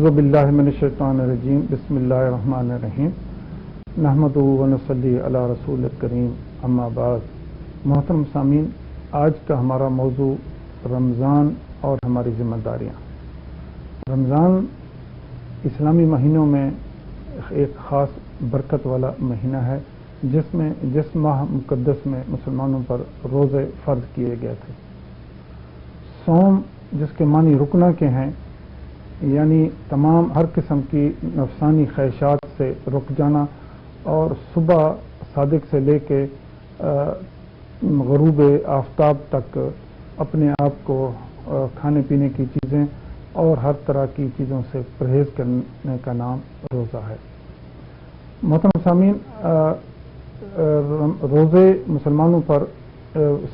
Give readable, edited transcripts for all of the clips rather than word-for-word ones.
اعوذ باللہ من الشیطان الرجیم بسم اللہ الرحمن الرحیم نحمدہ و نصلی علی رسول الکریم اما بعد. محترم سامعین، آج کا ہمارا موضوع رمضان اور ہماری ذمہ داریاں. رمضان اسلامی مہینوں میں ایک خاص برکت والا مہینہ ہے جس ماہ مقدس میں مسلمانوں پر روزے فرض کیے گئے تھے. صوم جس کے معنی رکنا کے ہیں، یعنی تمام ہر قسم کی نفسانی خواہشات سے رک جانا اور صبح صادق سے لے کے غروب آفتاب تک اپنے آپ کو کھانے پینے کی چیزیں اور ہر طرح کی چیزوں سے پرہیز کرنے کا نام روزہ ہے. محترم سامعین، روزے مسلمانوں پر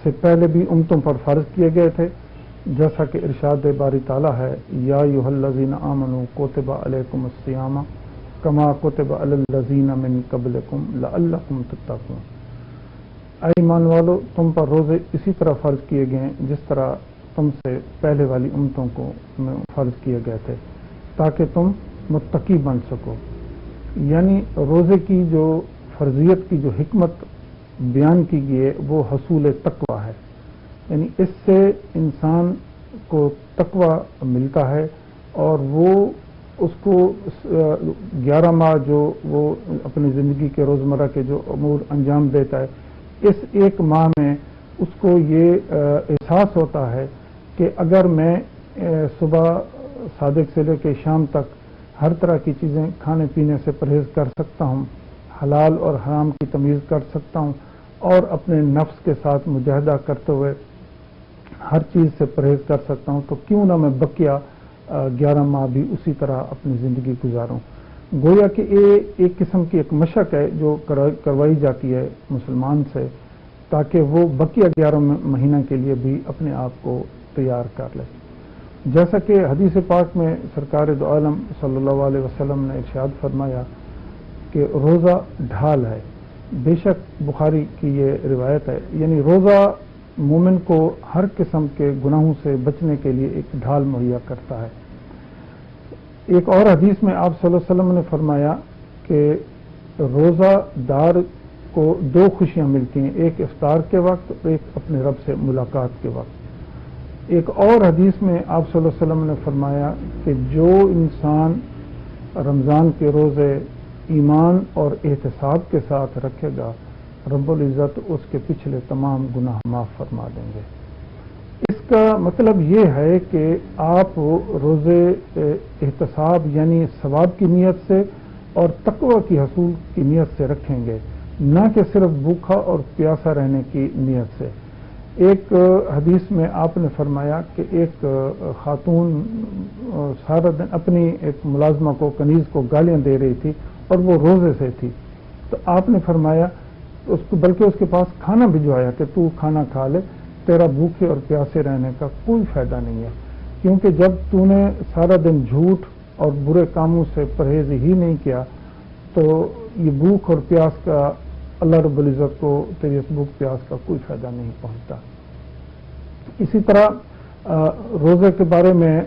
سے پہلے بھی امتوں پر فرض کیے گئے تھے، جیسا کہ ارشاد باری تعالیٰ ہے، یا ایھا الذین آمنوا کتب علیکم الصیام کما کتب علی الذین من قبلکم لعلکم تتقون. اے ایمان والو، تم پر روزے اسی طرح فرض کیے گئے جس طرح تم سے پہلے والی امتوں کو فرض کیے گئے تھے، تاکہ تم متقی بن سکو. یعنی روزے کی جو فرضیت کی جو حکمت بیان کی گئی ہے وہ حصول تقویٰ ہے. یعنی اس سے انسان کو تقویٰ ملتا ہے اور وہ اس کو 11 ماہ جو وہ اپنی زندگی کے روزمرہ کے جو امور انجام دیتا ہے، اس ایک ماہ میں اس کو یہ احساس ہوتا ہے کہ اگر میں صبح صادق سے لے کے شام تک ہر طرح کی چیزیں کھانے پینے سے پرہیز کر سکتا ہوں، حلال اور حرام کی تمیز کر سکتا ہوں اور اپنے نفس کے ساتھ مجاہدہ کرتے ہوئے ہر چیز سے پرہیز کر سکتا ہوں، تو کیوں نہ میں بقیہ 11 ماہ بھی اسی طرح اپنی زندگی گزاروں. گویا کہ یہ ایک قسم کی ایک مشق ہے جو کروائی جاتی ہے مسلمان سے، تاکہ وہ بقیہ 11 مہینہ کے لیے بھی اپنے آپ کو تیار کر لے. جیسا کہ حدیث پاک میں سرکار دو عالم صلی اللہ علیہ وسلم نے ارشاد فرمایا کہ روزہ ڈھال ہے. بے شک بخاری کی یہ روایت ہے، یعنی روزہ مومن کو ہر قسم کے گناہوں سے بچنے کے لیے ایک ڈھال مہیا کرتا ہے. ایک اور حدیث میں آپ صلی اللہ علیہ وسلم نے فرمایا کہ روزہ دار کو 2 خوشیاں ملتی ہیں، ایک افطار کے وقت اور ایک اپنے رب سے ملاقات کے وقت. ایک اور حدیث میں آپ صلی اللہ علیہ وسلم نے فرمایا کہ جو انسان رمضان کے روزے ایمان اور احتساب کے ساتھ رکھے گا، رب العزت اس کے پچھلے تمام گناہ معاف فرما دیں گے. اس کا مطلب یہ ہے کہ آپ روزے احتساب یعنی ثواب کی نیت سے اور تقوی کی حصول کی نیت سے رکھیں گے، نہ کہ صرف بھوکا اور پیاسا رہنے کی نیت سے. ایک حدیث میں آپ نے فرمایا کہ ایک خاتون سارا دن اپنی ایک ملازمہ کو کنیز کو گالیاں دے رہی تھی اور وہ روزے سے تھی، تو آپ نے فرمایا اس کو، بلکہ اس کے پاس کھانا بھجوایا کہ تو کھانا کھا لے، تیرا بھوکے اور پیاسے رہنے کا کوئی فائدہ نہیں ہے، کیونکہ جب تو نے سارا دن جھوٹ اور برے کاموں سے پرہیز ہی نہیں کیا تو یہ بھوک اور پیاس کا اللہ رب العزت کو تیری اس بھوک پیاس کا کوئی فائدہ نہیں پہنچتا. اسی طرح روزے کے بارے میں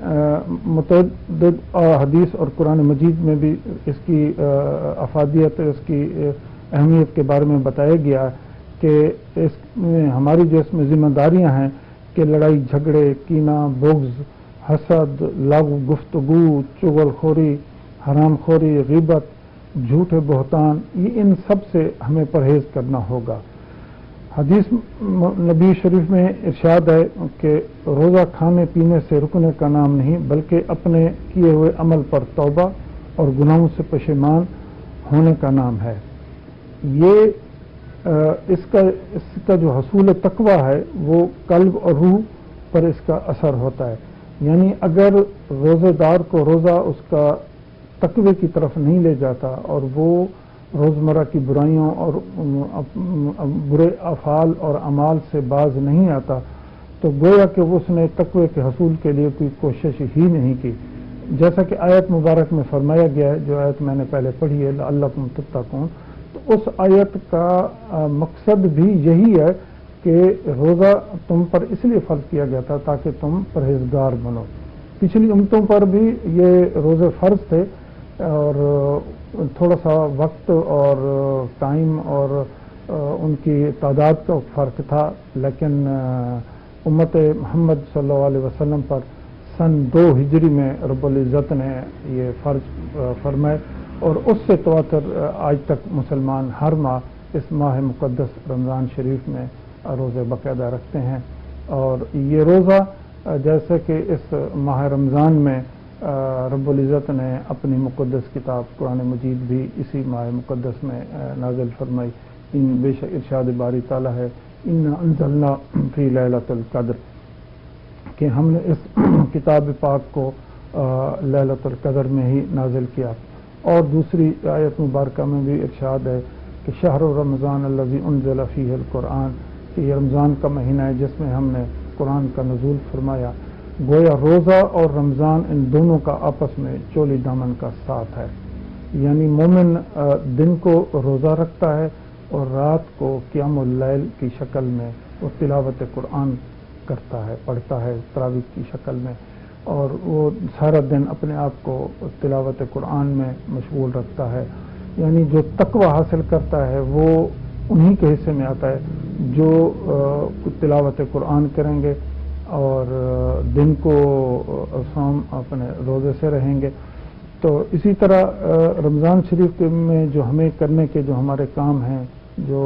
متعدد حدیث اور قرآن مجید میں بھی اس کی افادیت، اس کی اہمیت کے بارے میں بتایا گیا کہ اس میں ہماری جو اس میں ذمہ داریاں ہیں کہ لڑائی جھگڑے، کینہ، بغض، حسد، لغو گفتگو، چغل خوری، حرام خوری، غیبت، جھوٹے بہتان، یہ ان سب سے ہمیں پرہیز کرنا ہوگا. حدیث نبی شریف میں ارشاد ہے کہ روزہ کھانے پینے سے رکنے کا نام نہیں، بلکہ اپنے کیے ہوئے عمل پر توبہ اور گناہوں سے پشیمان ہونے کا نام ہے. یہ اس کا جو حصول تقویٰ ہے وہ قلب اور روح پر اس کا اثر ہوتا ہے. یعنی اگر روزے دار کو روزہ اس کا تقوی کی طرف نہیں لے جاتا اور وہ روزمرہ کی برائیوں اور برے افعال اور اعمال سے باز نہیں آتا، تو گویا کہ اس نے تقوی کے حصول کے لیے کوئی کوشش ہی نہیں کی. جیسا کہ آیت مبارک میں فرمایا گیا ہے، جو آیت میں نے پہلے پڑھی ہے، لعلکم تتقون، تو اس آیت کا مقصد بھی یہی ہے کہ روزہ تم پر اس لیے فرض کیا گیا تھا تاکہ تم پرہیزگار بنو. پچھلی امتوں پر بھی یہ روزے فرض تھے اور تھوڑا سا وقت اور ٹائم اور ان کی تعداد کا فرق تھا، لیکن امت محمد صلی اللہ علیہ وسلم پر سن 2 ہجری میں رب العزت نے یہ فرض فرمائے، اور اس سے تواتر آج تک مسلمان ہر ماہ اس ماہ مقدس رمضان شریف میں روزے باقاعدہ رکھتے ہیں۔ اور یہ روزہ جیسے کہ اس ماہ رمضان میں رب العزت نے اپنی مقدس کتاب قرآن مجید بھی اسی ماہ مقدس میں نازل فرمائی، بے شک ارشاد باری تعالیٰ ہے انا انزلنا فی لیلۃ القدر، کہ ہم نے اس کتاب پاک کو لیلۃ القدر میں ہی نازل کیا۔ اور دوسری آیت مبارکہ میں بھی ارشاد ہے کہ شہر رمضان الذی انزل فیہ القرآن، کہ یہ رمضان کا مہینہ ہے جس میں ہم نے قرآن کا نزول فرمایا۔ گویا روزہ اور رمضان ان دونوں کا آپس میں چولی دامن کا ساتھ ہے، یعنی مومن دن کو روزہ رکھتا ہے اور رات کو قیام اللیل کی شکل میں وہ تلاوت قرآن کرتا ہے، پڑھتا ہے تراویح کی شکل میں، اور وہ سارا دن اپنے آپ کو تلاوت قرآن میں مشغول رکھتا ہے۔ یعنی جو تقوی حاصل کرتا ہے وہ انہی کے حصے میں آتا ہے جو تلاوت قرآن کریں گے اور دن کو صوم اپنے روزے سے رہیں گے۔ تو اسی طرح رمضان شریف میں جو ہمیں کرنے کے جو ہمارے کام ہیں جو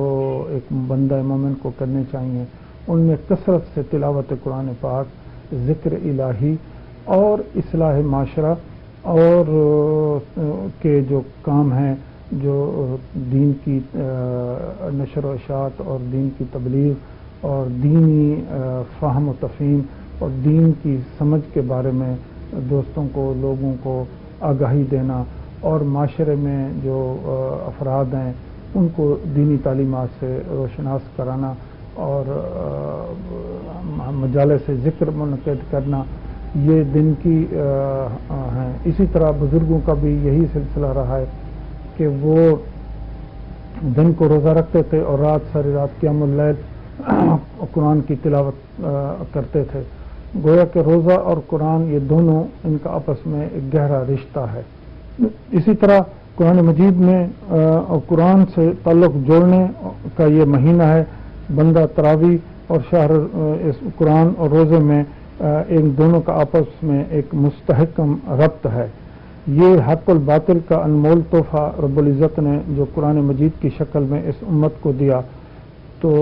ایک بندہ مومن کو کرنے چاہیے، ان میں کثرت سے تلاوت قرآن پاک، ذکر الہی اور اصلاح معاشرہ اور کے جو کام ہیں، جو دین کی نشر و اشاعت اور دین کی تبلیغ اور دینی فہم و تفہیم اور دین کی سمجھ کے بارے میں دوستوں کو، لوگوں کو آگاہی دینا، اور معاشرے میں جو افراد ہیں ان کو دینی تعلیمات سے روشناس کرانا اور مجالس ذکر منعقد کرنا، یہ دن کی ہیں۔ اسی طرح بزرگوں کا بھی یہی سلسلہ رہا ہے کہ وہ دن کو روزہ رکھتے تھے اور ساری رات قیام اللیل قرآن کی تلاوت کرتے تھے۔ گویا کہ روزہ اور قرآن یہ دونوں ان کا آپس میں ایک گہرا رشتہ ہے۔ اسی طرح قرآن مجید میں قرآن سے تعلق جوڑنے کا یہ مہینہ ہے۔ بندہ تراویح اور شہر اس قرآن اور روزے میں ان دونوں کا آپس میں ایک مستحکم ربط ہے۔ یہ حق الباطل کا انمول تحفہ رب العزت نے جو قرآن مجید کی شکل میں اس امت کو دیا، تو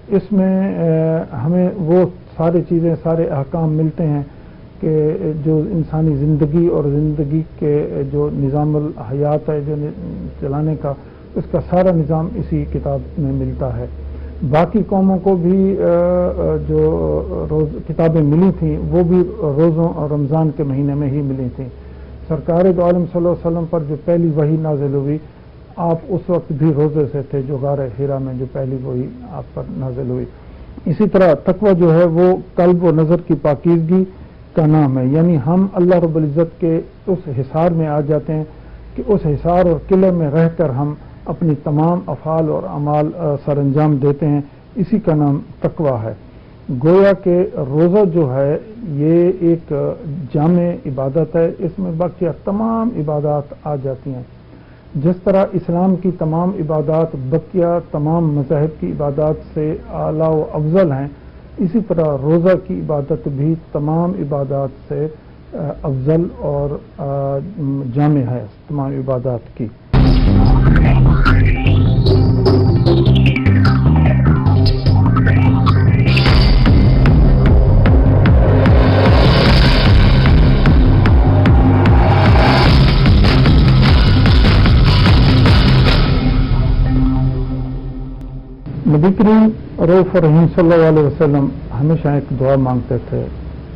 اس میں ہمیں وہ ساری چیزیں، سارے احکام ملتے ہیں کہ جو انسانی زندگی اور زندگی کے جو نظام الحیات ہے جو چلانے کا، اس کا سارا نظام اسی کتاب میں ملتا ہے۔ باقی قوموں کو بھی جو کتابیں ملی تھیں وہ بھی روزوں اور رمضان کے مہینے میں ہی ملی تھیں۔ سرکار دو عالم صلی اللہ علیہ وسلم پر جو پہلی وحی نازل ہوئی، آپ اس وقت بھی روزے سے تھے، جو غار حرا میں جو پہلی وحی آپ پر نازل ہوئی۔ اسی طرح تقوی جو ہے وہ قلب و نظر کی پاکیزگی کا نام ہے، یعنی ہم اللہ رب العزت کے اس حصار میں آ جاتے ہیں کہ اس حصار اور قلعے میں رہ کر ہم اپنی تمام افعال اور اعمال سر انجام دیتے ہیں، اسی کا نام تقوی ہے۔ گویا کہ روزہ جو ہے یہ ایک جامع عبادت ہے، اس میں باقی تمام عبادات آ جاتی ہیں۔ جس طرح اسلام کی تمام عبادات بقیہ تمام مذاہب کی عبادات سے اعلیٰ و افضل ہیں، اسی طرح روزہ کی عبادت بھی تمام عبادات سے افضل اور جامع ہے تمام عبادات کی۔ نبی کریم رؤوف رحیم صلی اللہ علیہ وسلم ہمیشہ ایک دعا مانگتے تھے،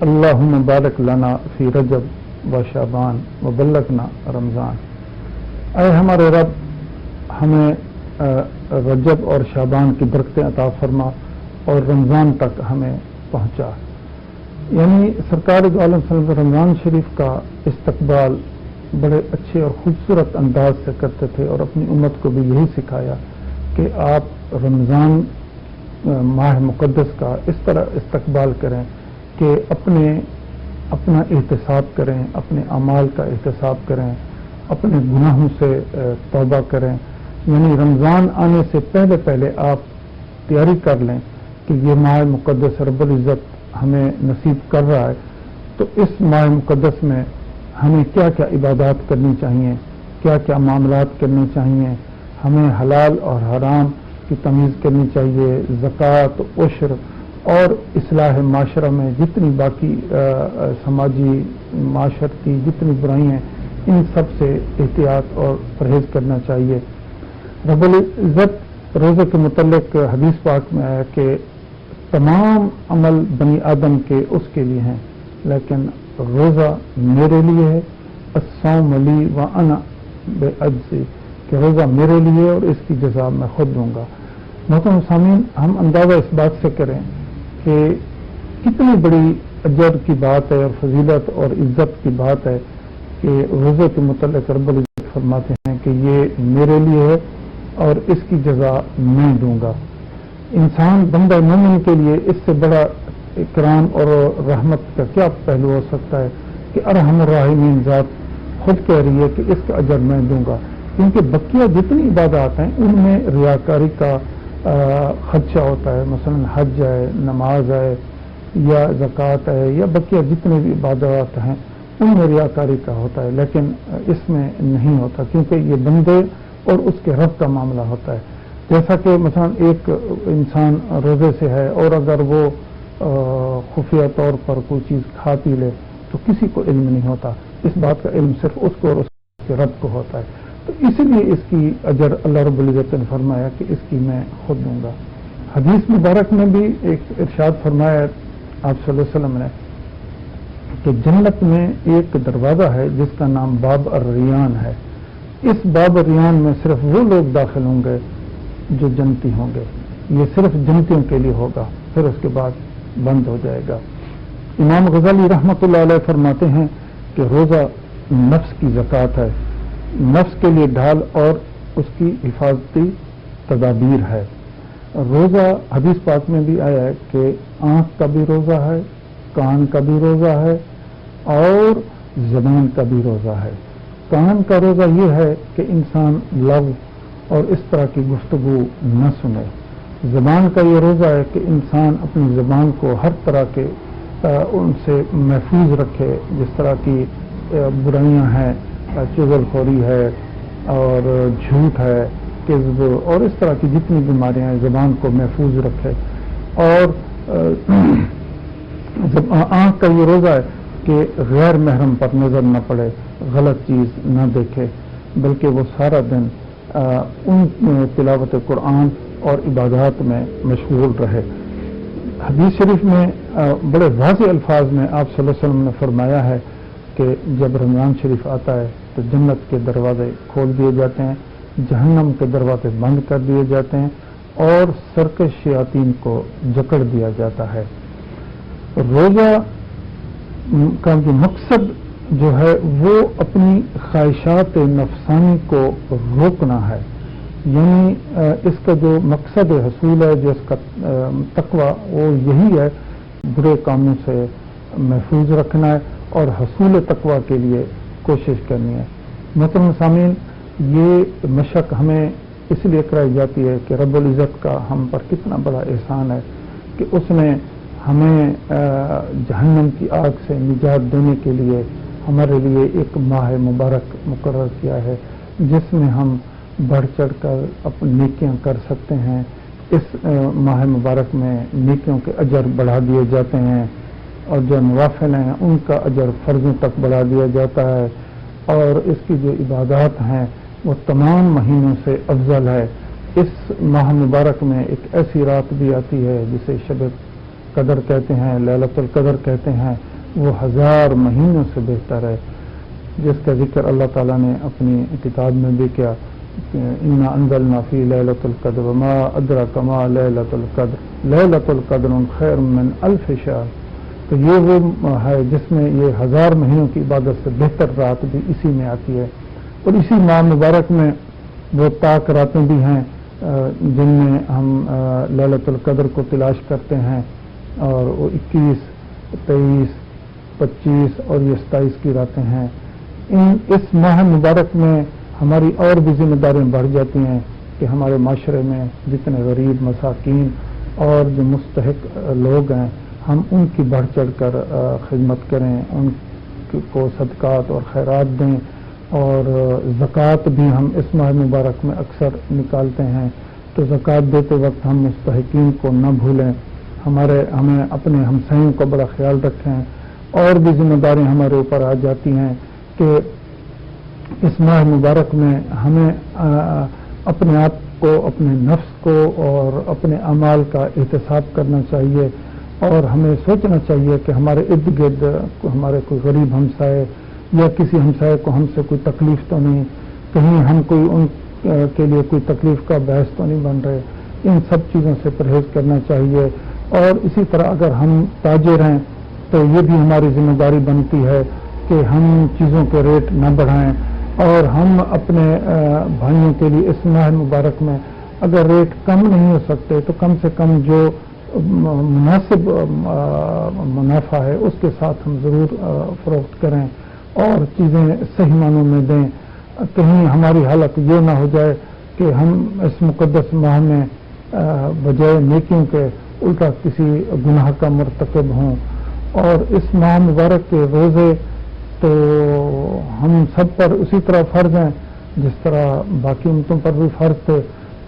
اللہم بارک لنا فی رجب و شعبان و بلغنا رمضان، اے ہمارے رب ہمیں رجب اور شعبان کی برکتیں عطا فرما اور رمضان تک ہمیں پہنچا۔ یعنی سرکار دو عالم صلی اللہ علیہ وسلم رمضان شریف کا استقبال بڑے اچھے اور خوبصورت انداز سے کرتے تھے اور اپنی امت کو بھی یہی سکھایا کہ آپ رمضان ماہ مقدس کا اس طرح استقبال کریں کہ اپنے اپنا احتساب کریں، اپنے اعمال کا احتساب کریں، اپنے گناہوں سے توبہ کریں. یعنی رمضان آنے سے پہلے پہلے آپ تیاری کر لیں کہ یہ ماہ مقدس رب العزت ہمیں نصیب کر رہا ہے، تو اس ماہ مقدس میں ہمیں کیا کیا عبادات کرنی چاہیے، کیا کیا معاملات کرنے چاہیے، ہمیں حلال اور حرام کی تمیز کرنی چاہیے، زکوٰۃ، عشر اور اصلاح معاشرہ میں جتنی باقی سماجی معاشرتی جتنی برائیاں ہیں ان سب سے احتیاط اور پرہیز کرنا چاہیے. رب العزت روزے کے متعلق حدیث پاک میں ہے کہ تمام عمل بنی آدم کے اس کے لیے ہیں، لیکن روزہ میرے لیے ہے. الصوم لی وانا بعجزی، کہ روزہ میرے لیے اور اس کی جزا میں خود دوں گا. محترم سامعین، ہم اندازہ اس بات سے کریں کہ کتنی بڑی اجر کی بات ہے اور فضیلت اور عزت کی بات ہے کہ روزے کے متعلق رب العزت فرماتے ہیں کہ یہ میرے لیے ہے اور اس کی جزا میں دوں گا. انسان بندہ مومن کے لیے اس سے بڑا اکرام اور رحمت کا کیا پہلو ہو سکتا ہے کہ ارحم الراحمین ذات خود کہہ رہی ہے کہ اس کا اجر میں دوں گا. کیونکہ بقیہ جتنی عبادات ہیں ان میں ریاکاری کا خدشہ ہوتا ہے، مثلا حج ہے، نماز ہے یا زکوٰۃ ہے یا بقیہ جتنے بھی عبادات ہیں ان میں ریاکاری کا ہوتا ہے، لیکن اس میں نہیں ہوتا کیونکہ یہ بندے اور اس کے رب کا معاملہ ہوتا ہے. جیسا کہ مثلا ایک انسان روزے سے ہے اور اگر وہ خفیہ طور پر کوئی چیز کھا پی لے تو کسی کو علم نہیں ہوتا، اس بات کا علم صرف اس کو اور اس کے رب کو ہوتا ہے. تو اسی لیے اس کی اجر اللہ رب العزت نے فرمایا کہ اس کی میں خود دوں گا. حدیث مبارک میں بھی ایک ارشاد فرمایا آپ صلی اللہ علیہ وسلم نے کہ جنت میں ایک دروازہ ہے جس کا نام باب الریان ہے. اس باب الریان میں صرف وہ لوگ داخل ہوں گے جو جنتی ہوں گے، یہ صرف جنتیوں کے لیے ہوگا، پھر اس کے بعد بند ہو جائے گا. امام غزالی رحمۃ اللہ علیہ فرماتے ہیں کہ روزہ نفس کی زکوٰۃ ہے، نفس کے لیے ڈھال اور اس کی حفاظتی تدابیر ہے. روزہ حدیث پاک میں بھی آیا ہے کہ آنکھ کا بھی روزہ ہے، کان کا بھی روزہ ہے اور زبان کا بھی روزہ ہے. کان کا روزہ یہ ہے کہ انسان لغو اور اس طرح کی گفتگو نہ سنے. زبان کا یہ روزہ ہے کہ انسان اپنی زبان کو ہر طرح کے ان سے محفوظ رکھے، جس طرح کی برائیاں ہیں، چغل خوری ہے اور جھوٹ ہے، کذب اور اس طرح کی جتنی بیماریاں ہیں زبان کو محفوظ رکھے. اور آنکھ کا یہ روزہ ہے کہ غیر محرم پر نظر نہ پڑے، غلط چیز نہ دیکھے، بلکہ وہ سارا دن ان تلاوت قرآن اور عبادات میں مشغول رہے. حدیث شریف میں بڑے واضح الفاظ میں آپ صلی اللہ علیہ وسلم نے فرمایا ہے کہ جب رمضان شریف آتا ہے تو جنت کے دروازے کھول دیے جاتے ہیں، جہنم کے دروازے بند کر دیے جاتے ہیں اور سرکش شیاطین کو جکڑ دیا جاتا ہے. روزہ کا جو مقصد جو ہے وہ اپنی خواہشات نفسانی کو روکنا ہے. یعنی اس کا جو مقصد حصول ہے، جو اس کا تقوی وہ یہی ہے، برے کاموں سے محفوظ رکھنا ہے اور حصول تقوی کے لیے کوشش کرنی ہے. محترم سامعین، یہ مشق ہمیں اس لیے کرائی جاتی ہے کہ رب العزت کا ہم پر کتنا بڑا احسان ہے کہ اس نے ہمیں جہنم کی آگ سے نجات دینے کے لیے ہمارے لیے ایک ماہ مبارک مقرر کیا ہے جس میں ہم بڑھ چڑھ کر اپنی نیکیاں کر سکتے ہیں. اس ماہ مبارک میں نیکیوں کے اجر بڑھا دیے جاتے ہیں اور جو نوافل ہیں ان کا اجر فرضوں تک بڑھا دیا جاتا ہے، اور اس کی جو عبادات ہیں وہ تمام مہینوں سے افضل ہے. اس ماہ مبارک میں ایک ایسی رات بھی آتی ہے جسے شب قدر کہتے ہیں، لیلۃ القدر کہتے ہیں، وہ 1000 مہینوں سے بہتر ہے، جس کا ذکر اللہ تعالیٰ نے اپنی کتاب میں بھی کیا. انا انزلنا فی لیلۃ القدر وما ادراک ما لیلۃ القدر لیلۃ القدر خیر من الف شہر. تو یہ وہ ہے جس میں یہ 1000 مہینوں کی عبادت سے بہتر رات بھی اسی میں آتی ہے. اور اسی ماہ مبارک میں وہ طاق راتیں بھی ہیں جن میں ہم لیلۃ القدر کو تلاش کرتے ہیں، اور وہ 21، 23 25 اور یہ 27 کی راتیں ہیں. اس ماہ مبارک میں ہماری اور بھی ذمہ داریاں بڑھ جاتی ہیں کہ ہمارے معاشرے میں جتنے غریب مساکین اور جو مستحق لوگ ہیں ہم ان کی بڑھ چڑھ کر خدمت کریں، ان کو صدقات اور خیرات دیں، اور زکوٰۃ بھی ہم اس ماہ مبارک میں اکثر نکالتے ہیں. تو زکوٰۃ دیتے وقت ہم مستحقین کو نہ بھولیں، ہمیں اپنے ہمسایوں کا بڑا خیال رکھیں. اور بھی ذمہ داریاں ہمارے اوپر آ جاتی ہیں کہ اس ماہ مبارک میں ہمیں اپنے آپ کو، اپنے نفس کو اور اپنے اعمال کا احتساب کرنا چاہیے، اور ہمیں سوچنا چاہیے کہ ہمارے ارد گرد ہمارے کوئی غریب ہمسائے یا کسی ہمسائے کو ہم سے کوئی تکلیف تو نہیں، کہیں ہم کوئی ان کے لیے کوئی تکلیف کا باعث تو نہیں بن رہے. ان سب چیزوں سے پرہیز کرنا چاہیے. اور اسی طرح اگر ہم تاجر ہیں تو یہ بھی ہماری ذمہ داری بنتی ہے کہ ہم چیزوں کے ریٹ نہ بڑھائیں، اور ہم اپنے بھائیوں کے لیے اس ماہ مبارک میں اگر ریٹ کم نہیں ہو سکتے تو کم سے کم جو مناسب منافع ہے اس کے ساتھ ہم ضرور فروخت کریں اور چیزیں صحیح معنوں میں دیں. کہیں ہماری حالت یہ نہ ہو جائے کہ ہم اس مقدس ماہ میں بجائے نیکیوں کے الٹا کسی گناہ کا مرتکب ہوں. اور اس ماہ مبارک کے روزے تو ہم سب پر اسی طرح فرض ہیں جس طرح باقی امتوں پر بھی فرض تھے.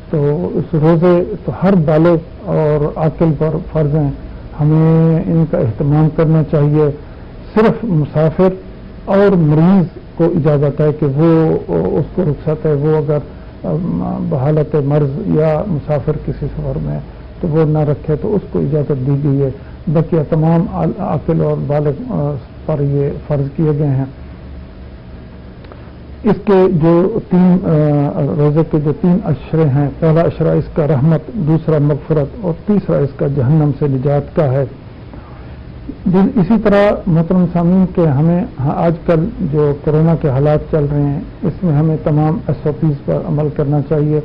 تو اس روزے تو ہر بالغ اور عاقل پر فرض ہیں، ہمیں ان کا اہتمام کرنا چاہیے. صرف مسافر اور مریض کو اجازت ہے کہ وہ اس کو رخصت ہے، وہ اگر بحالت مرض یا مسافر کسی سفر میں تو وہ نہ رکھے تو اس کو اجازت دی گئی ہے. بقیہ تمام عاقل اور بالغ پر یہ فرض کیے گئے ہیں. اس کے جو روزے کے جو 3 اشرے ہیں، پہلا اشرہ اس کا رحمت، دوسرا مغفرت اور تیسرا اس کا جہنم سے نجات کا ہے. اسی طرح محترم سامعین کہ ہمیں آج کل جو کورونا کے حالات چل رہے ہیں اس میں ہمیں تمام SOPs پر عمل کرنا چاہیے،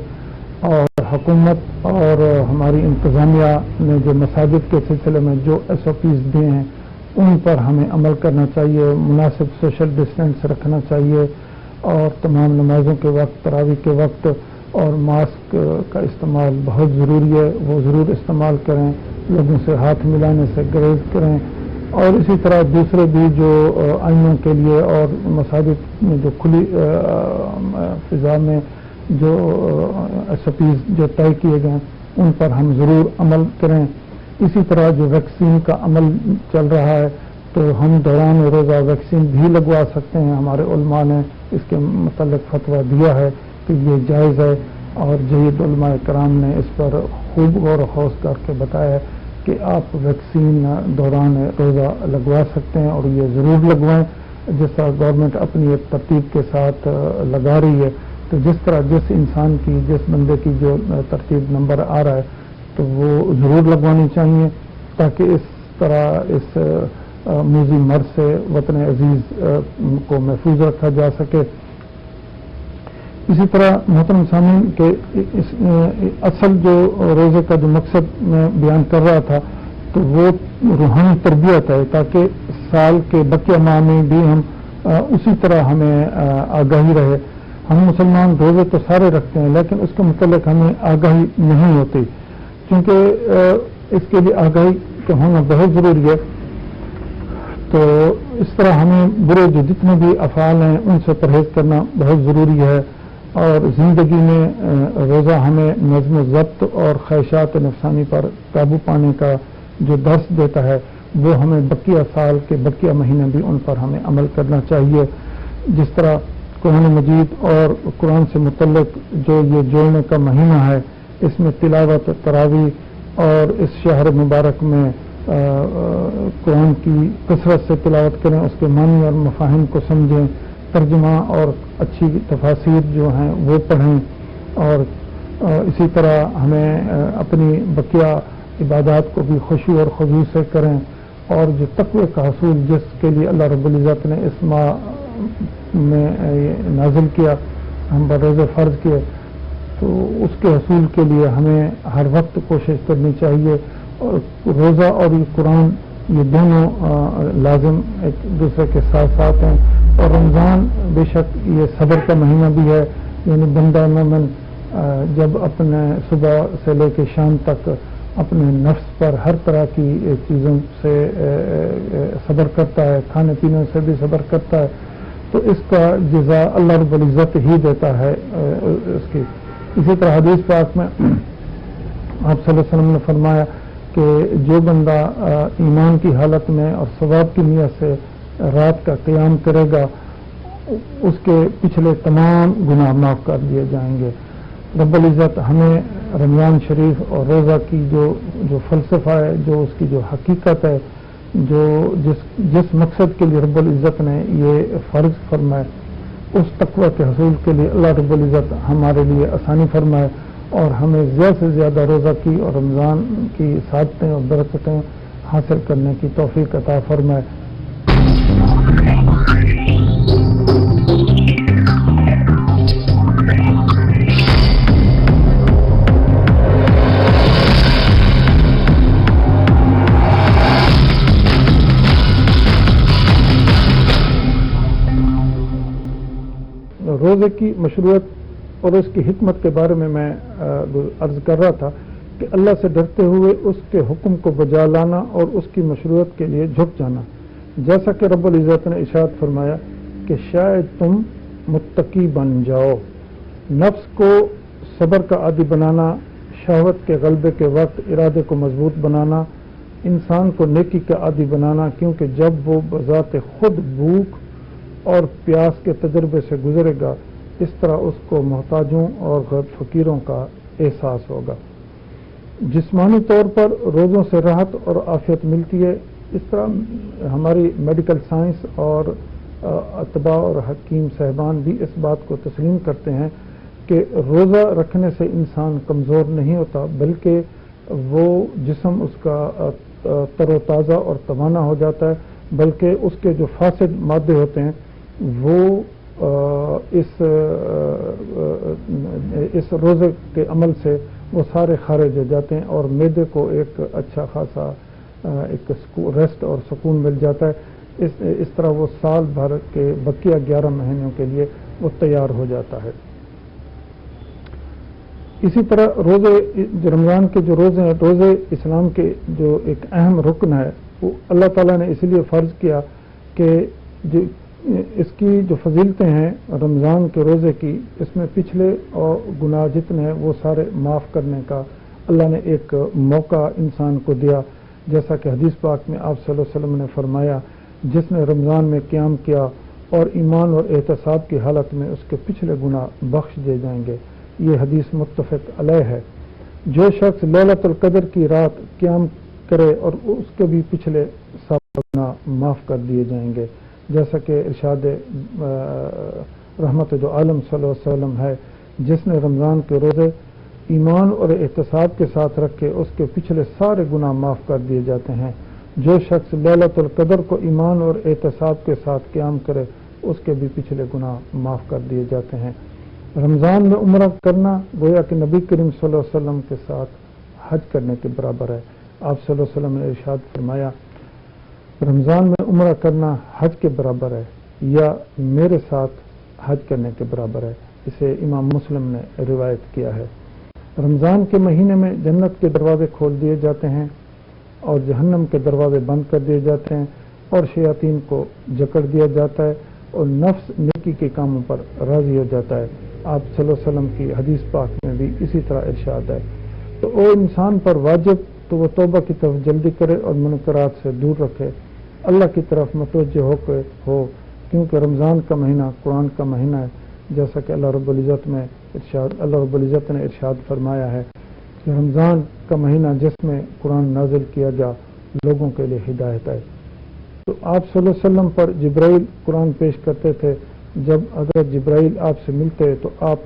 اور حکومت اور ہماری انتظامیہ نے جو مساجد کے سلسلے میں جو SOPs دیے ہیں ان پر ہمیں عمل کرنا چاہیے. مناسب سوشل ڈسٹینس رکھنا چاہیے، اور تمام نمازوں کے وقت، تراویح کے وقت اور ماسک کا استعمال بہت ضروری ہے، وہ ضرور استعمال کریں. لوگوں سے ہاتھ ملانے سے گریز کریں. اور اسی طرح دوسرے بھی جو آئینوں کے لیے اور مساجد میں جو کھلی فضا میں جو SOPs جو طے کیے گئے ہیں ان پر ہم ضرور عمل کریں. اسی طرح جو ویکسین کا عمل چل رہا ہے تو ہم دوران روزہ ویکسین بھی لگوا سکتے ہیں. ہمارے علماء نے اس کے متعلق فتویٰ دیا ہے کہ یہ جائز ہے، اور جید علماء کرام نے اس پر خوب غور و خوض کر کے بتایا ہے کہ آپ ویکسین دوران روزہ لگوا سکتے ہیں، اور یہ ضرور لگوائیں. جس طرح گورنمنٹ اپنی ایک ترتیب کے ساتھ لگا رہی ہے، تو جس طرح جس انسان کی، جس بندے کی جو ترتیب نمبر آ رہا ہے تو وہ ضرور لگوانی چاہیے، تاکہ اس طرح اس موذی مرض سے وطن عزیز کو محفوظ رکھا جا سکے. اسی طرح محترم سامعین کہ اصل جو روزے کا جو مقصد میں بیان کر رہا تھا تو وہ روحانی تربیت ہے، تاکہ سال کے بقیہ ماہ میں بھی ہم اسی طرح ہمیں آگاہی رہے. ہم مسلمان روزے تو سارے رکھتے ہیں لیکن اس کے متعلق ہمیں آگاہی نہیں ہوتی، کیونکہ اس کے لیے آگاہی کا ہونا بہت ضروری ہے. تو اس طرح ہمیں برے جو جتنے بھی افعال ہیں ان سے پرہیز کرنا بہت ضروری ہے. اور زندگی میں روزہ ہمیں نظم و ضبط اور خواہشات نفسانی پر قابو پانے کا جو درس دیتا ہے وہ ہمیں بقیہ سال کے بقیہ مہینے بھی ان پر ہمیں عمل کرنا چاہیے. جس طرح قرآن مجید اور قرآن سے متعلق جو یہ جوڑنے کا مہینہ ہے، اس میں تلاوت، تراویح اور اس شہر مبارک میں قرآن کی کثرت سے تلاوت کریں، اس کے معنی اور مفاہیم کو سمجھیں، ترجمہ اور اچھی تفاسیر جو ہیں وہ پڑھیں. اور اسی طرح ہمیں اپنی بقیہ عبادات کو بھی خشوع اور خضوع سے کریں. اور جو تقوی کا حصول جس کے لیے اللہ رب العزت نے اس ماہ میں نازل کیا، ہم بروزے فرض کیے، تو اس کے حصول کے لیے ہمیں ہر وقت کوشش کرنی چاہیے. اور روزہ اور یہ قرآن یہ دونوں لازم ایک دوسرے کے ساتھ ساتھ ہیں. اور رمضان بے شک یہ صبر کا مہینہ بھی ہے. یعنی بندہ مومن جب اپنے صبح سے لے کے شام تک اپنے نفس پر ہر طرح کی چیزوں سے صبر کرتا ہے، کھانے پینے سے بھی صبر کرتا ہے، تو اس کا جزا اللہ رب العزت ہی دیتا ہے اس کی. اسی طرح حدیث پاک میں آپ صلی اللہ علیہ وسلم نے فرمایا کہ جو بندہ ایمان کی حالت میں اور ثواب کی نیت سے رات کا قیام کرے گا اس کے پچھلے تمام گناہ معاف کر دیے جائیں گے. رب العزت ہمیں رمضان شریف اور روزہ کی جو فلسفہ ہے، جو اس کی جو حقیقت ہے، جو جس مقصد کے لیے رب العزت نے یہ فرض فرمائے، اس تقوی کے حصول کے لیے اللہ رب العزت ہمارے لیے آسانی فرمائے اور ہمیں زیادہ سے زیادہ روزہ کی اور رمضان کی سعادتیں اور برکتیں حاصل کرنے کی توفیق عطا فرمائے. روزے کی مشروعیت اور اس کی حکمت کے بارے میں عرض کر رہا تھا کہ اللہ سے ڈرتے ہوئے اس کے حکم کو بجا لانا اور اس کی مشروعیت کے لیے جھک جانا. جیسا کہ رب العزت نے ارشاد فرمایا کہ شاید تم متقی بن جاؤ. نفس کو صبر کا عادی بنانا، شہوت کے غلبے کے وقت ارادے کو مضبوط بنانا، انسان کو نیکی کا عادی بنانا، کیونکہ جب وہ بذات خود بھوک اور پیاس کے تجربے سے گزرے گا اس طرح اس کو محتاجوں اور فقیروں کا احساس ہوگا. جسمانی طور پر روزوں سے راحت اور عافیت ملتی ہے. اس طرح ہماری میڈیکل سائنس اور اطباء اور حکیم صاحبان بھی اس بات کو تسلیم کرتے ہیں کہ روزہ رکھنے سے انسان کمزور نہیں ہوتا بلکہ وہ جسم اس کا تر و تازہ اور توانا ہو جاتا ہے، بلکہ اس کے جو فاسد مادے ہوتے ہیں وہ اس روزے کے عمل سے وہ سارے خارج ہو جاتے ہیں اور معدے کو ایک اچھا خاصا ایک ریسٹ اور سکون مل جاتا ہے. اس طرح وہ سال بھر کے بقیہ 11 مہینوں کے لیے وہ تیار ہو جاتا ہے. اسی طرح روزے رمضان کے جو روزے ہیں، روزے اسلام کے جو ایک اہم رکن ہے، وہ اللہ تعالیٰ نے اس لیے فرض کیا کہ اس کی جو فضیلتیں ہیں رمضان کے روزے کی، اس میں پچھلے اور گناہ جتنے ہیں وہ سارے معاف کرنے کا اللہ نے ایک موقع انسان کو دیا. جیسا کہ حدیث پاک میں آپ صلی اللہ علیہ وسلم نے فرمایا جس نے رمضان میں قیام کیا اور ایمان اور احتساب کی حالت میں اس کے پچھلے گناہ بخش دیے جائیں گے. یہ حدیث متفق علیہ ہے. جو شخص لیلۃ القدر کی رات قیام کرے اور اس کے بھی پچھلے سب گناہ معاف کر دیے جائیں گے. جیسا کہ ارشاد رحمت دو عالم صلی اللہ علیہ وسلم ہے جس نے رمضان کے روزے ایمان اور احتساب کے ساتھ رکھے اس کے پچھلے سارے گناہ معاف کر دیے جاتے ہیں. جو شخص لیلۃ القدر کو ایمان اور احتساب کے ساتھ قیام کرے اس کے بھی پچھلے گناہ معاف کر دیے جاتے ہیں. رمضان میں عمرہ کرنا گویا کہ نبی کریم صلی اللہ علیہ وسلم کے ساتھ حج کرنے کے برابر ہے. آپ صلی اللہ علیہ وسلم نے ارشاد فرمایا رمضان میں عمرہ کرنا حج کے برابر ہے یا میرے ساتھ حج کرنے کے برابر ہے. اسے امام مسلم نے روایت کیا ہے. رمضان کے مہینے میں جنت کے دروازے کھول دیے جاتے ہیں اور جہنم کے دروازے بند کر دیے جاتے ہیں اور شیاطین کو جکڑ دیا جاتا ہے اور نفس نیکی کے کاموں پر راضی ہو جاتا ہے. آپ صلی اللہ علیہ وسلم کی حدیث پاک میں بھی اسی طرح ارشاد ہے. تو وہ انسان پر واجب تو وہ توبہ کی طرف جلدی کرے اور منکرات سے دور رکھے، اللہ کی طرف متوجہ ہو کیونکہ رمضان کا مہینہ قرآن کا مہینہ ہے. جیسا کہ اللہ رب العزت نے ارشاد فرمایا ہے کہ رمضان کا مہینہ جس میں قرآن نازل کیا گیا لوگوں کے لیے ہدایت ہے. تو آپ صلی اللہ علیہ وسلم پر جبرائیل قرآن پیش کرتے تھے. جب حضرت جبرائیل آپ سے ملتے تو آپ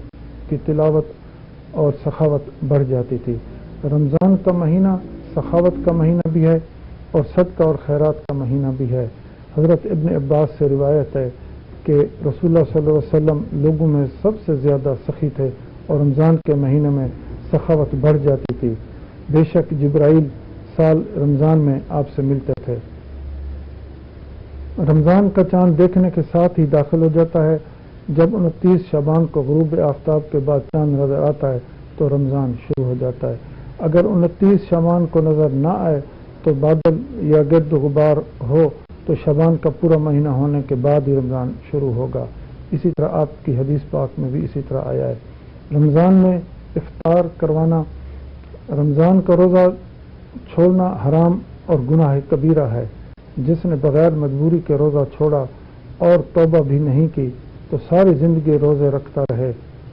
کی تلاوت اور سخاوت بڑھ جاتی تھی. رمضان کا مہینہ سخاوت کا مہینہ بھی ہے اور صدقہ اور خیرات کا مہینہ بھی ہے. حضرت ابن عباس سے روایت ہے کہ رسول اللہ صلی اللہ علیہ وسلم لوگوں میں سب سے زیادہ سخی تھے اور رمضان کے مہینے میں سخاوت بڑھ جاتی تھی. بے شک جبرائیل سال رمضان میں آپ سے ملتے تھے۔ رمضان کا چاند دیکھنے کے ساتھ ہی داخل ہو جاتا ہے۔ جب 29 شعبان کو غروب آفتاب کے بعد چاند نظر آتا ہے تو رمضان شروع ہو جاتا ہے۔ اگر 29 شعبان کو نظر نہ آئے تو بادل یا گرد و غبار ہو تو شعبان کا پورا مہینہ ہونے کے بعد ہی رمضان شروع ہوگا۔ اسی طرح آپ کی حدیث پاک میں بھی اسی طرح آیا ہے۔ رمضان میں افطار کروانا، رمضان کا روزہ چھوڑنا حرام اور گناہ کبیرہ ہے۔ جس نے بغیر مجبوری کے روزہ چھوڑا اور توبہ بھی نہیں کی تو ساری زندگی روزے رکھتا رہے،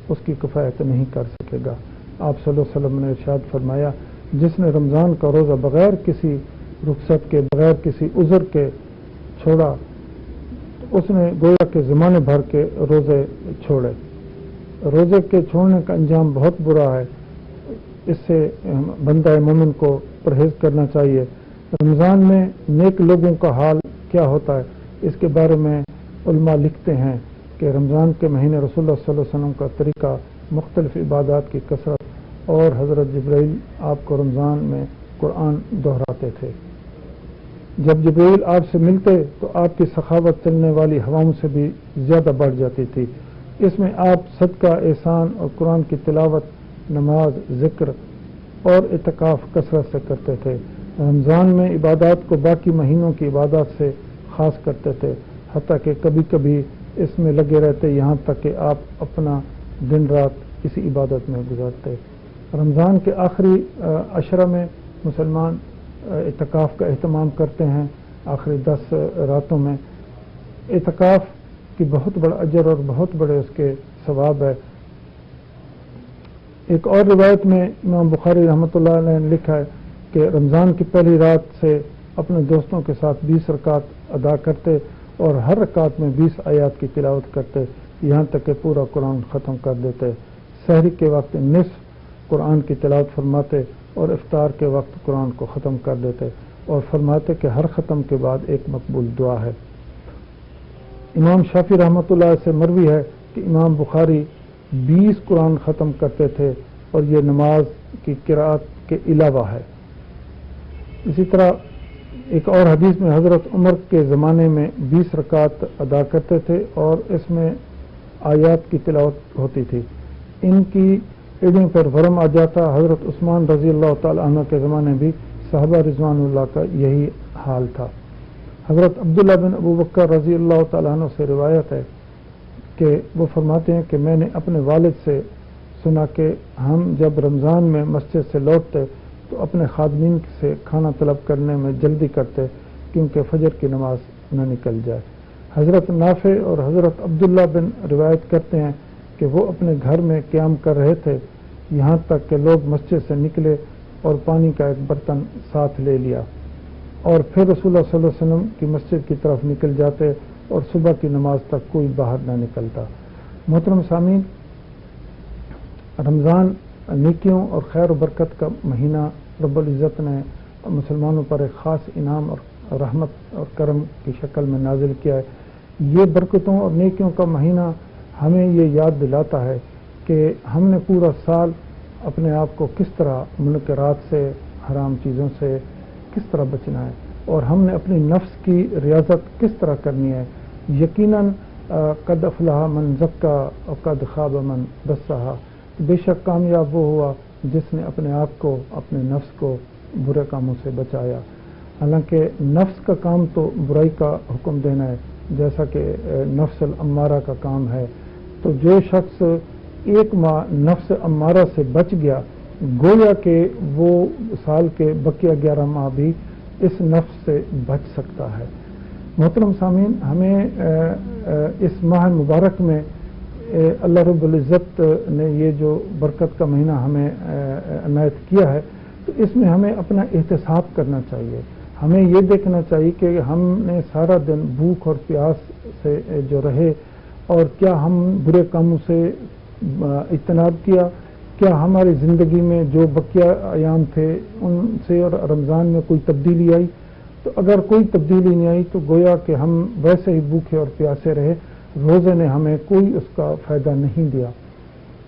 اس کی کفایت نہیں کر سکے گا۔ آپ صلی اللہ علیہ وسلم نے ارشاد فرمایا، جس نے رمضان کا روزہ بغیر کسی رخصت کے، بغیر کسی عذر کے چھوڑا، اس نے گویا کہ زمانے بھر کے روزے چھوڑے۔ روزے کے چھوڑنے کا انجام بہت برا ہے، اس سے بندہ مومن کو پرہیز کرنا چاہیے۔ رمضان میں نیک لوگوں کا حال کیا ہوتا ہے، اس کے بارے میں علماء لکھتے ہیں کہ رمضان کے مہینے رسول اللہ صلی اللہ علیہ وسلم کا طریقہ، مختلف عبادات کی کثرت، اور حضرت جبرائیل آپ کو رمضان میں قرآن دہراتے تھے۔ جب جبرائیل آپ سے ملتے تو آپ کی سخاوت چلنے والی ہواؤں سے بھی زیادہ بڑھ جاتی تھی۔ اس میں آپ صدقہ، احسان اور قرآن کی تلاوت، نماز، ذکر اور اعتکاف کثرت سے کرتے تھے۔ رمضان میں عبادات کو باقی مہینوں کی عبادات سے خاص کرتے تھے، حتیٰ کہ کبھی کبھی اس میں لگے رہتے، یہاں تک کہ آپ اپنا دن رات اسی عبادت میں گزارتے۔ رمضان کے آخری عشرہ میں مسلمان اعتکاف کا اہتمام کرتے ہیں۔ آخری 10 راتوں میں اعتکاف کی بہت بڑا اجر اور بہت بڑے اس کے ثواب ہے۔ ایک اور روایت میں امام بخاری رحمۃ اللہ علیہ نے لکھا ہے کہ رمضان کی پہلی رات سے اپنے دوستوں کے ساتھ 20 رکعت ادا کرتے اور ہر رکعت میں 20 آیات کی تلاوت کرتے، یہاں تک کہ پورا قرآن ختم کر دیتے۔ سحری کے وقت نصف قرآن کی تلاوت فرماتے اور افطار کے وقت قرآن کو ختم کر دیتے اور فرماتے کہ ہر ختم کے بعد ایک مقبول دعا ہے۔ امام شافعی رحمۃ اللہ سے مروی ہے کہ امام بخاری 20 قرآن ختم کرتے تھے اور یہ نماز کی قرأت کے علاوہ ہے۔ اسی طرح ایک اور حدیث میں حضرت عمر کے زمانے میں 20 رکعت ادا کرتے تھے اور اس میں آیات کی تلاوت ہوتی تھی۔ ان کی ایڑیوں پر ورم آ جاتا۔ حضرت عثمان رضی اللہ تعالی عنہ کے زمانے بھی صحابہ رضوان اللہ کا یہی حال تھا۔ حضرت عبداللہ بن ابو بکر رضی اللہ تعالی عنہ سے روایت ہے کہ وہ فرماتے ہیں کہ میں نے اپنے والد سے سنا کہ ہم جب رمضان میں مسجد سے لوٹتے تو اپنے خادمین سے کھانا طلب کرنے میں جلدی کرتے کیونکہ فجر کی نماز نہ نکل جائے۔ حضرت نافع اور حضرت عبداللہ بن روایت کرتے ہیں کہ وہ اپنے گھر میں قیام کر رہے تھے، یہاں تک کہ لوگ مسجد سے نکلے اور پانی کا ایک برتن ساتھ لے لیا اور پھر رسول اللہ صلی اللہ علیہ وسلم کی مسجد کی طرف نکل جاتے اور صبح کی نماز تک کوئی باہر نہ نکلتا۔ محترم سامعین، رمضان نیکیوں اور خیر و برکت کا مہینہ رب العزت نے مسلمانوں پر ایک خاص انعام اور رحمت اور کرم کی شکل میں نازل کیا ہے۔ یہ برکتوں اور نیکیوں کا مہینہ ہمیں یہ یاد دلاتا ہے کہ ہم نے پورا سال اپنے آپ کو کس طرح منکرات سے، حرام چیزوں سے کس طرح بچنا ہے اور ہم نے اپنی نفس کی ریاضت کس طرح کرنی ہے۔ یقیناً قد افلح من زکا اور قد خاب من دسہا، بے شک کامیاب وہ ہوا جس نے اپنے آپ کو، اپنے نفس کو برے کاموں سے بچایا۔ حالانکہ نفس کا کام تو برائی کا حکم دینا ہے، جیسا کہ نفس الامارہ کا کام ہے۔ تو جو شخص ایک ماہ نفس امارہ سے بچ گیا، گویا کہ وہ سال کے بقیہ 11 ماہ بھی اس نفس سے بچ سکتا ہے۔ محترم سامعین، ہمیں اس ماہ مبارک میں اللہ رب العزت نے یہ جو برکت کا مہینہ ہمیں عنایت کیا ہے، تو اس میں ہمیں اپنا احتساب کرنا چاہیے۔ ہمیں یہ دیکھنا چاہیے کہ ہم نے سارا دن بھوک اور پیاس سے جو رہے اور کیا ہم برے کاموں سے اجتناب کیا، کیا ہماری زندگی میں جو بقیہ ایام تھے ان سے اور رمضان میں کوئی تبدیلی آئی۔ تو اگر کوئی تبدیلی نہیں آئی تو گویا کہ ہم ویسے ہی بھوکے اور پیاسے رہے، روزے نے ہمیں کوئی اس کا فائدہ نہیں دیا۔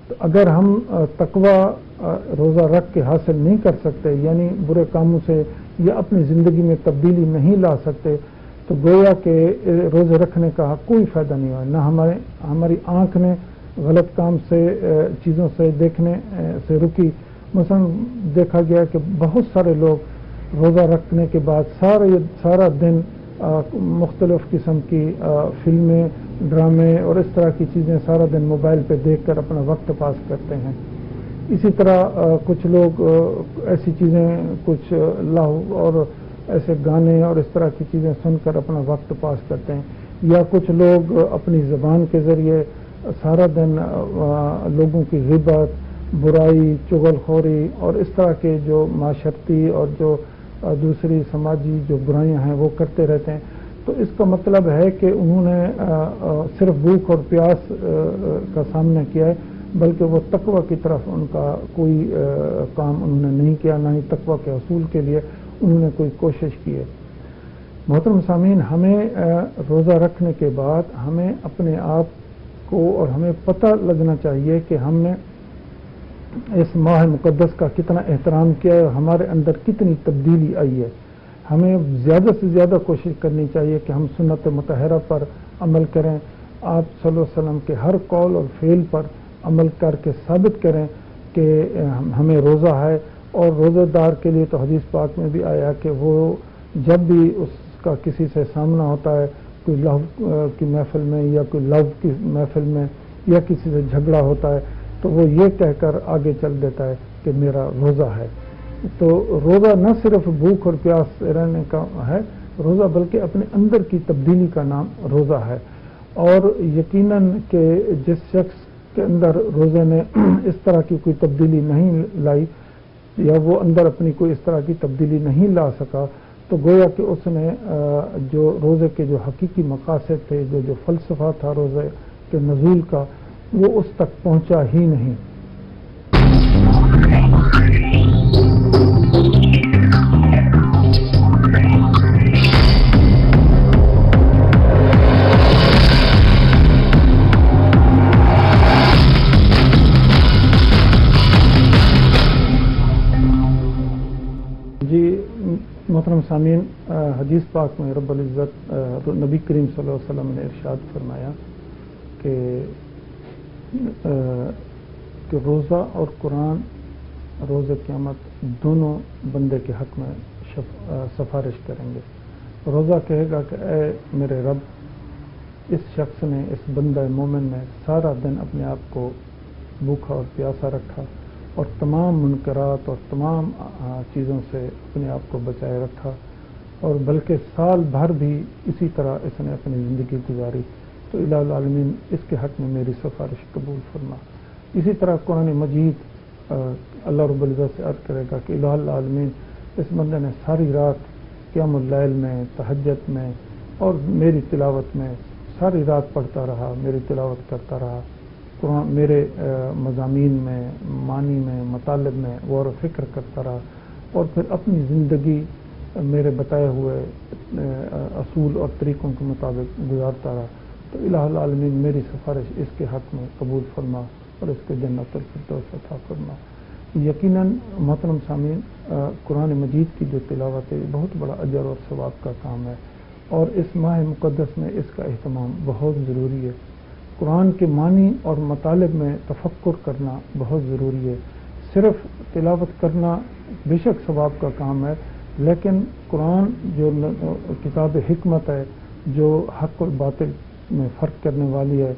تو اگر ہم تقوی روزہ رکھ کے حاصل نہیں کر سکتے، یعنی برے کاموں سے یا اپنی زندگی میں تبدیلی نہیں لا سکتے تو گویا کہ روزے رکھنے کا کوئی فائدہ نہیں ہوا. نہ ہماری آنکھ نے غلط کام سے چیزوں سے دیکھنے سے رکی. مثلا دیکھا گیا کہ بہت سارے لوگ روزہ رکھنے کے بعد سارا دن مختلف قسم کی فلمیں، ڈرامے اور اس طرح کی چیزیں سارا دن موبائل پہ دیکھ کر اپنا وقت پاس کرتے ہیں. اسی طرح کچھ لوگ ایسی چیزیں، کچھ لہو اور ایسے گانے اور اس طرح کی چیزیں سن کر اپنا وقت پاس کرتے ہیں. یا کچھ لوگ اپنی زبان کے ذریعے سارا دن لوگوں کی غیبت، برائی، چغل خوری اور اس طرح کے جو معاشرتی اور جو دوسری سماجی جو برائیاں ہیں وہ کرتے رہتے ہیں. تو اس کا مطلب ہے کہ انہوں نے صرف بھوک اور پیاس کا سامنا کیا ہے، بلکہ وہ تقوی کی طرف ان کا کوئی کام انہوں نے نہیں کیا، نہ ہی تقوی کے حصول کے لیے انہوں نے کوئی کوشش کی ہے. محترم سامعین، ہمیں روزہ رکھنے کے بعد ہمیں اپنے آپ کو اور ہمیں پتہ لگنا چاہیے کہ ہم نے اس ماہ مقدس کا کتنا احترام کیا ہے اور ہمارے اندر کتنی تبدیلی آئی ہے. ہمیں زیادہ سے زیادہ کوشش کرنی چاہیے کہ ہم سنت مطہرہ پر عمل کریں، آپ صلی اللہ علیہ وسلم کے ہر قول اور فعل پر عمل کر کے ثابت کریں کہ ہمیں روزہ ہے. اور روزہ دار کے لیے تو حدیث پاک میں بھی آیا کہ وہ جب بھی اس کا کسی سے سامنا ہوتا ہے، کوئی لہو کی محفل میں یا کوئی لو کی محفل میں یا کسی سے جھگڑا ہوتا ہے، تو وہ یہ کہہ کر آگے چل دیتا ہے کہ میرا روزہ ہے. تو روزہ نہ صرف بھوک اور پیاس رہنے کا ہے روزہ، بلکہ اپنے اندر کی تبدیلی کا نام روزہ ہے. اور یقیناً کہ جس شخص کے اندر روزے نے اس طرح کی کوئی تبدیلی نہیں لائی یا وہ اندر اپنی کوئی اس طرح کی تبدیلی نہیں لا سکا، تو گویا کہ اس نے جو روزے کے جو حقیقی مقاصد تھے، جو فلسفہ تھا روزے کے نزول کا، وہ اس تک پہنچا ہی نہیں. محترم سامعین، حدیث پاک میں رب العزت نبی کریم صلی اللہ علیہ وسلم نے ارشاد فرمایا کہ روزہ اور قرآن روز قیامت دونوں بندے کے حق میں سفارش کریں گے. روزہ کہے گا کہ اے میرے رب، اس شخص نے، اس بندہ مومن نے سارا دن اپنے آپ کو بھوکا اور پیاسا رکھا اور تمام منکرات اور تمام چیزوں سے اپنے آپ کو بچائے رکھا، اور بلکہ سال بھر بھی اسی طرح اس نے اپنی زندگی گزاری، تو الہ العالمین اس کے حق میں میری سفارش قبول فرما. اسی طرح قرآن مجید اللہ رب العزت سے عرض کرے گا کہ الہ العالمین، اس بندے نے ساری رات قیام اللیل میں، تہجد میں اور میری تلاوت میں ساری رات پڑھتا رہا، میری تلاوت کرتا رہا، قرآن میرے مضامین میں، معنی میں، مطالب میں غور و فکر کرتا رہا، اور پھر اپنی زندگی میرے بتائے ہوئے اصول اور طریقوں کے مطابق گزارتا رہا، تو الہ العالمین میری سفارش اس کے حق میں قبول فرما اور اس کے جنت الفردوس عطا فرما. یقیناً محترم سامعین، قرآن مجید کی جو تلاوت ہے بہت بڑا اجر اور ثواب کا کام ہے، اور اس ماہ مقدس میں اس کا اہتمام بہت ضروری ہے. قرآن کے معنی اور مطالب میں تفکر کرنا بہت ضروری ہے. صرف تلاوت کرنا بے شک ثواب کا کام ہے، لیکن قرآن جو کتاب حکمت ہے، جو حق اور باطل میں فرق کرنے والی ہے،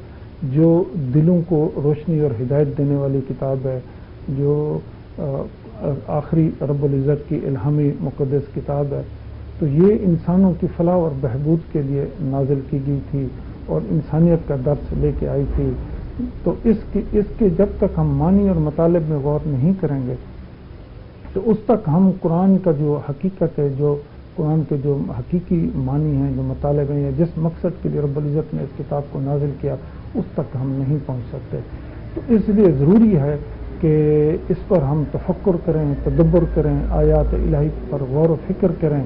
جو دلوں کو روشنی اور ہدایت دینے والی کتاب ہے، جو آخری رب العزت کی الہامی مقدس کتاب ہے، تو یہ انسانوں کی فلاح اور بہبود کے لیے نازل کی گئی تھی اور انسانیت کا درس لے کے آئی تھی. تو اس کے جب تک ہم معنی اور مطالب میں غور نہیں کریں گے تو اس تک ہم قرآن کا جو حقیقت ہے، جو قرآن کے جو حقیقی معنی ہیں، جو مطالب ہیں، یا جس مقصد کے لیے رب العزت نے اس کتاب کو نازل کیا، اس تک ہم نہیں پہنچ سکتے. تو اس لیے ضروری ہے کہ اس پر ہم تفکر کریں، تدبر کریں، آیات الہی پر غور و فکر کریں،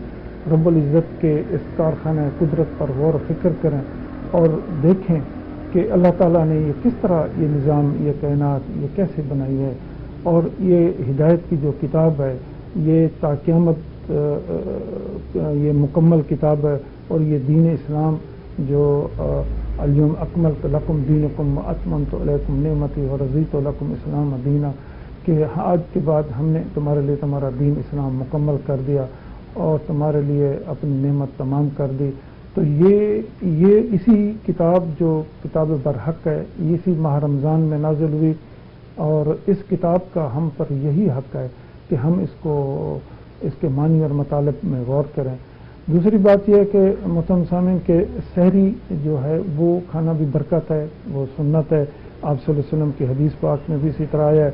رب العزت کے اس کارخانہ قدرت پر غور و فکر کریں اور دیکھیں کہ اللہ تعالیٰ نے یہ کس طرح یہ نظام، یہ کائنات یہ کیسے بنائی ہے، اور یہ ہدایت کی جو کتاب ہے یہ تا قیامت یہ مکمل کتاب ہے، اور یہ دین اسلام جو الیوم اکملت لکم دینکم واتممت علیکم نعمتی ورضیت لکم اسلام دینا، کہ آج کے بعد ہم نے تمہارے لیے تمہارا دین اسلام مکمل کر دیا اور تمہارے لیے اپنی نعمت تمام کر دی۔ تو یہ اسی کتاب جو کتاب برحق ہے، یہ اسی ماہ رمضان میں نازل ہوئی، اور اس کتاب کا ہم پر یہی حق ہے کہ ہم اس کے معنی اور مطالب میں غور کریں۔ دوسری بات یہ ہے کہ محترم سامعین کہ سحری جو ہے وہ کھانا بھی برکت ہے، وہ سنت ہے۔ آپ صلی اللہ علیہ وسلم کی حدیث پاک میں بھی اسی طرح آیا ہے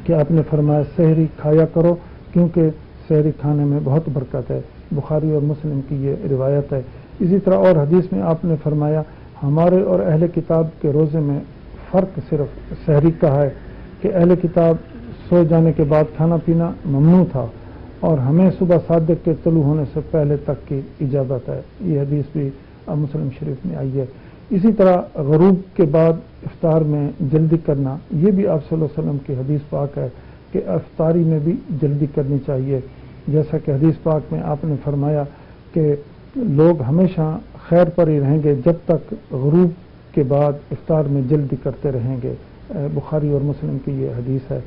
کہ آپ نے فرمایا سحری کھایا کرو کیونکہ سحری کھانے میں بہت برکت ہے۔ بخاری اور مسلم کی یہ روایت ہے۔ اسی طرح اور حدیث میں آپ نے فرمایا ہمارے اور اہل کتاب کے روزے میں فرق صرف سحری کا ہے کہ اہل کتاب سو جانے کے بعد کھانا پینا ممنوع تھا، اور ہمیں صبح صادق کے طلوع ہونے سے پہلے تک کی اجازت ہے۔ یہ حدیث بھی مسلم شریف میں آئی ہے۔ اسی طرح غروب کے بعد افطار میں جلدی کرنا، یہ بھی آپ صلی اللہ علیہ وسلم کی حدیث پاک ہے کہ افطاری میں بھی جلدی کرنی چاہیے، جیسا کہ حدیث پاک میں آپ نے فرمایا کہ لوگ ہمیشہ خیر پر ہی رہیں گے جب تک غروب کے بعد افطار میں جلدی کرتے رہیں گے۔ بخاری اور مسلم کی یہ حدیث ہے۔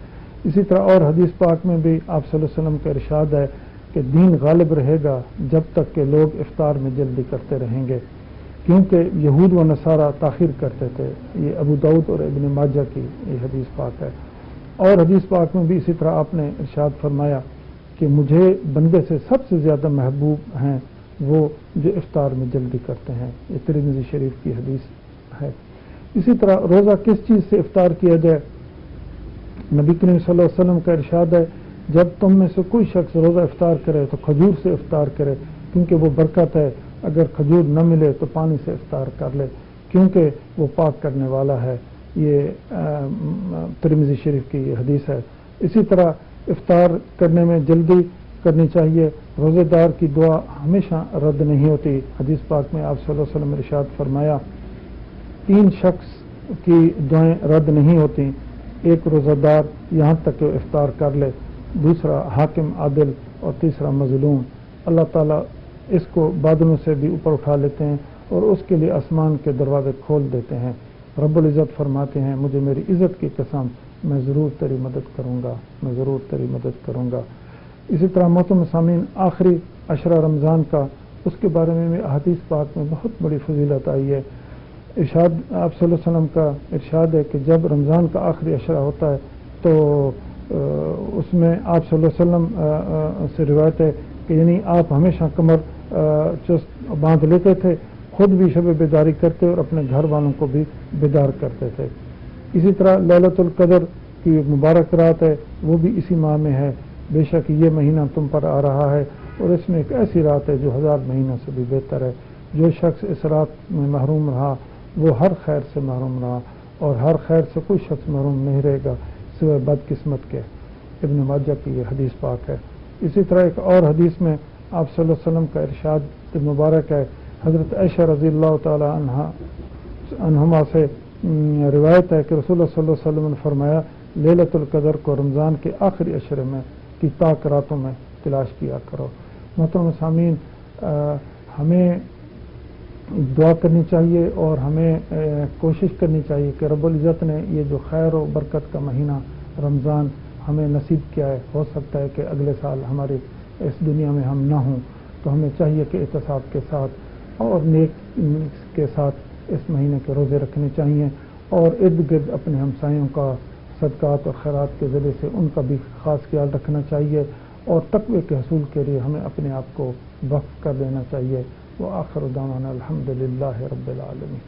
اسی طرح اور حدیث پاک میں بھی آپ صلی اللہ علیہ وسلم کا ارشاد ہے کہ دین غالب رہے گا جب تک کہ لوگ افطار میں جلدی کرتے رہیں گے، کیونکہ یہود و نصارہ تاخیر کرتے تھے۔ یہ ابو داؤد اور ابن ماجہ کی یہ حدیث پاک ہے۔ اور حدیث پاک میں بھی اسی طرح آپ نے ارشاد فرمایا کہ مجھے بندے سے سب سے زیادہ محبوب ہیں وہ جو افطار میں جلدی کرتے ہیں۔ یہ ترمذی شریف کی حدیث ہے۔ اسی طرح روزہ کس چیز سے افطار کیا جائے؟ نبی کریم صلی اللہ علیہ وسلم کا ارشاد ہے جب تم میں سے کوئی شخص روزہ افطار کرے تو کھجور سے افطار کرے کیونکہ وہ برکت ہے، اگر کھجور نہ ملے تو پانی سے افطار کر لے کیونکہ وہ پاک کرنے والا ہے۔ یہ ترمذی شریف کی یہ حدیث ہے۔ اسی طرح افطار کرنے میں جلدی کرنی چاہیے۔ روزے دار کی دعا ہمیشہ رد نہیں ہوتی۔ حدیث پاک میں آپ صلی اللہ علیہ وسلم نے ارشاد فرمایا 3 شخص کی دعائیں رد نہیں ہوتی، ایک روزہ دار یہاں تک کہ افطار کر لے، دوسرا حاکم عادل، اور تیسرا مظلوم۔ اللہ تعالیٰ اس کو بادلوں سے بھی اوپر اٹھا لیتے ہیں اور اس کے لیے آسمان کے دروازے کھول دیتے ہیں۔ رب العزت فرماتے ہیں مجھے میری عزت کی قسم میں ضرور تیری مدد کروں گا، میں ضرور تیری مدد کروں گا۔ اسی طرح محترم سامعین آخری عشرہ رمضان کا، اس کے بارے میں بھی حدیث پاک میں بہت بڑی فضیلت آئی ہے۔ ارشاد آپ صلی اللہ علیہ وسلم کا ارشاد ہے کہ جب رمضان کا آخری عشرہ ہوتا ہے تو اس میں آپ صلی اللہ علیہ وسلم سے روایت ہے کہ یعنی آپ ہمیشہ کمر چست باندھ لیتے تھے، خود بھی شب بیداری کرتے اور اپنے گھر والوں کو بھی بیدار کرتے تھے۔ اسی طرح لیلۃ القدر کی مبارک رات ہے، وہ بھی اسی ماہ میں ہے۔ بے شک یہ مہینہ تم پر آ رہا ہے اور اس میں ایک ایسی رات ہے جو 1000 مہینوں سے بھی بہتر ہے۔ جو شخص اس رات میں محروم رہا وہ ہر خیر سے محروم رہا، اور ہر خیر سے کوئی شخص محروم نہیں رہے گا سوائے بدقسمت کے۔ ابن ماجہ کی یہ حدیث پاک ہے۔ اسی طرح ایک اور حدیث میں آپ صلی اللہ علیہ وسلم کا ارشاد مبارک ہے، حضرت عائشہ رضی اللہ تعالی عنہما سے روایت ہے کہ رسول اللہ صلی اللہ علیہ وسلم نے فرمایا لیلۃ القدر کو رمضان کے آخری عشرے میں کی طاق راتوں میں تلاش کیا کرو۔ محترم سامعین ہمیں دعا کرنی چاہیے اور ہمیں کوشش کرنی چاہیے کہ رب العزت نے یہ جو خیر و برکت کا مہینہ رمضان ہمیں نصیب کیا ہے، ہو سکتا ہے کہ اگلے سال ہماری اس دنیا میں ہم نہ ہوں، تو ہمیں چاہیے کہ احتساب کے ساتھ اور نیک کے ساتھ اس مہینے کے روزے رکھنے چاہیے، اور ارد گرد اپنے ہمسایوں کا صدقات اور خیرات کے ذریعے سے ان کا بھی خاص خیال رکھنا چاہیے، اور تقوی کے حصول کے لیے ہمیں اپنے آپ کو وقف کر دینا چاہیے۔ وآخر دعوانا الحمد للہ رب العالمین۔